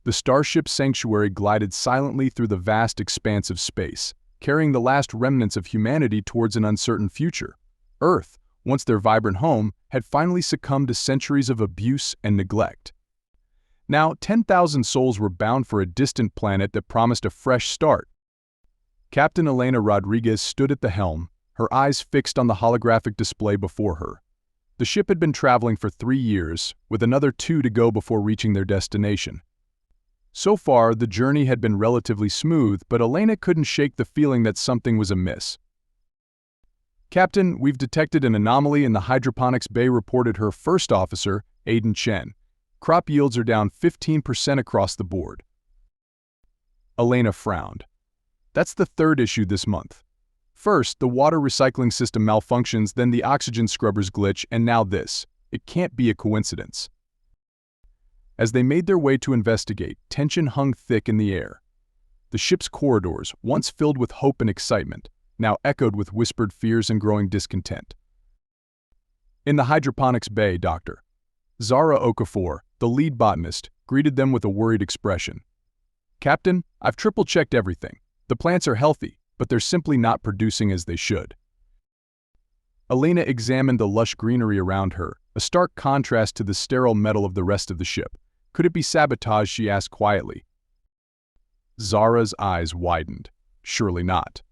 The Starship Sanctuary glided silently through the vast expanse of space, carrying the last remnants of humanity towards an uncertain future. Earth, once their vibrant home, had finally succumbed to centuries of abuse and neglect. Now, 10,000 souls were bound for a distant planet that promised a fresh start. Captain Elena Rodriguez stood at the helm, her eyes fixed on the holographic display before her. The ship had been traveling for 3 years, with another 2 to go before reaching their destination. So far, the journey had been relatively smooth, but Elena couldn't shake the feeling that something was amiss. "Captain, we've detected an anomaly in the hydroponics bay," reported her first officer, Aiden Chen. "Crop yields are down 15% across the board." Elena frowned. "That's the third issue this month. First, the water recycling system malfunctions, then the oxygen scrubbers glitch, and now this. It can't be a coincidence." As they made their way to investigate, tension hung thick in the air. The ship's corridors, once filled with hope and excitement, now echoed with whispered fears and growing discontent. In the hydroponics bay, Dr. Zara Okafor, the lead botanist, greeted them with a worried expression. "Captain, I've triple-checked everything. The plants are healthy, but they're simply not producing as they should." Elena examined the lush greenery around her, a stark contrast to the sterile metal of the rest of the ship. "Could it be sabotage?" she asked quietly. Zara's eyes widened. "Surely not.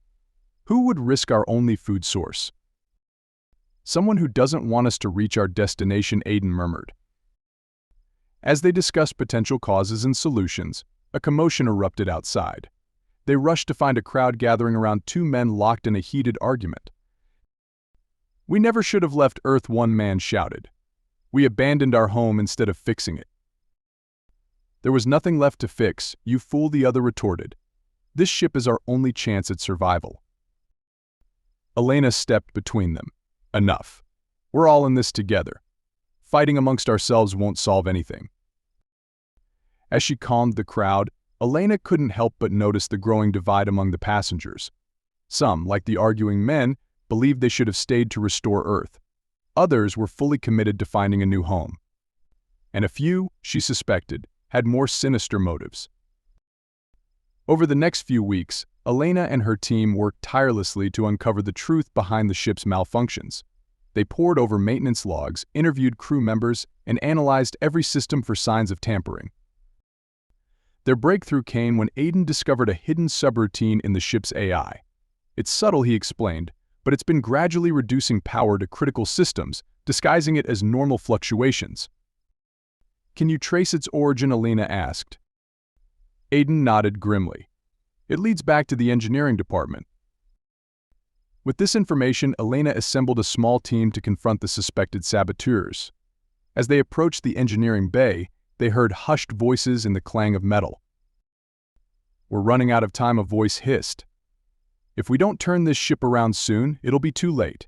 Who would risk our only food source?" "Someone who doesn't want us to reach our destination," Aiden murmured. As they discussed potential causes and solutions, a commotion erupted outside. They rushed to find a crowd gathering around 2 men locked in a heated argument. "We never should have left Earth," one man shouted. "We abandoned our home instead of fixing it." "There was nothing left to fix, you fool," the other retorted. "This ship is our only chance at survival." Elena stepped between them. "Enough. We're all in this together. Fighting amongst ourselves won't solve anything." As she calmed the crowd, Elena couldn't help but notice the growing divide among the passengers. Some, like the arguing men, believed they should have stayed to restore Earth. Others were fully committed to finding a new home. And a few, she suspected, had more sinister motives. Over the next few weeks, Elena and her team worked tirelessly to uncover the truth behind the ship's malfunctions. They pored over maintenance logs, interviewed crew members, and analyzed every system for signs of tampering. Their breakthrough came when Aiden discovered a hidden subroutine in the ship's AI. "It's subtle," he explained, "but it's been gradually reducing power to critical systems, disguising it as normal fluctuations." "Can you trace its origin?" Elena asked. Aiden nodded grimly. "It leads back to the engineering department." With this information, Elena assembled a small team to confront the suspected saboteurs. As they approached the engineering bay, they heard hushed voices and the clang of metal. "We're running out of time," a voice hissed. "If we don't turn this ship around soon, it'll be too late."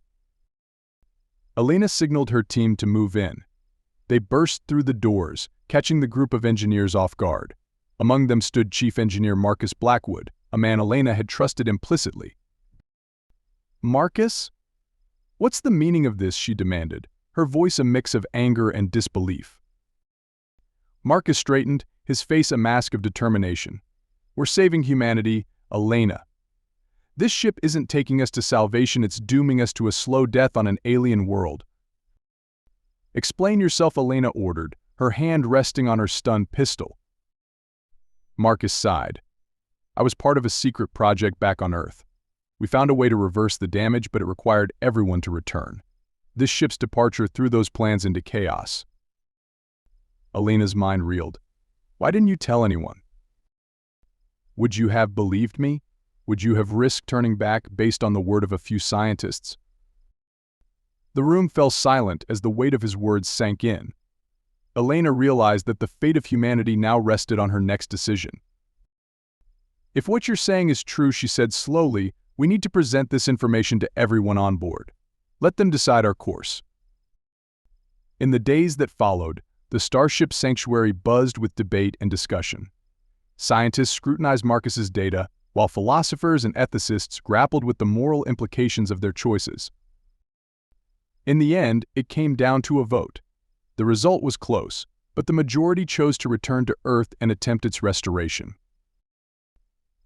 Elena signaled her team to move in. They burst through the doors, catching the group of engineers off guard. Among them stood Chief Engineer Marcus Blackwood, a man Elena had trusted implicitly. "Marcus? What's the meaning of this?" she demanded, her voice a mix of anger and disbelief. Marcus straightened, his face a mask of determination. "We're saving humanity, Elena. This ship isn't taking us to salvation, it's dooming us to a slow death on an alien world." "Explain yourself," Elena ordered, her hand resting on her stun pistol. Marcus sighed. "I was part of a secret project back on Earth. We found a way to reverse the damage, but it required everyone to return. This ship's departure threw those plans into chaos." Elena's mind reeled. "Why didn't you tell anyone? Would you have believed me? Would you have risked turning back based on the word of a few scientists?" The room fell silent as the weight of his words sank in. Elena realized that the fate of humanity now rested on her next decision. "If what you're saying is true," she said slowly, "we need to present this information to everyone on board. Let them decide our course." In the days that followed, the Starship Sanctuary buzzed with debate and discussion. Scientists scrutinized Marcus's data, while philosophers and ethicists grappled with the moral implications of their choices. In the end, it came down to a vote. The result was close, but the majority chose to return to Earth and attempt its restoration.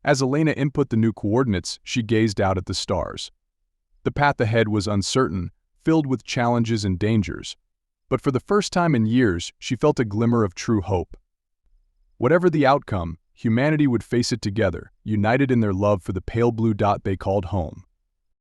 As Elena input the new coordinates, she gazed out at the stars. The path ahead was uncertain, filled with challenges and dangers, but for the first time in years, she felt a glimmer of true hope. Whatever the outcome, humanity would face it together, united in their love for the pale blue dot they called home.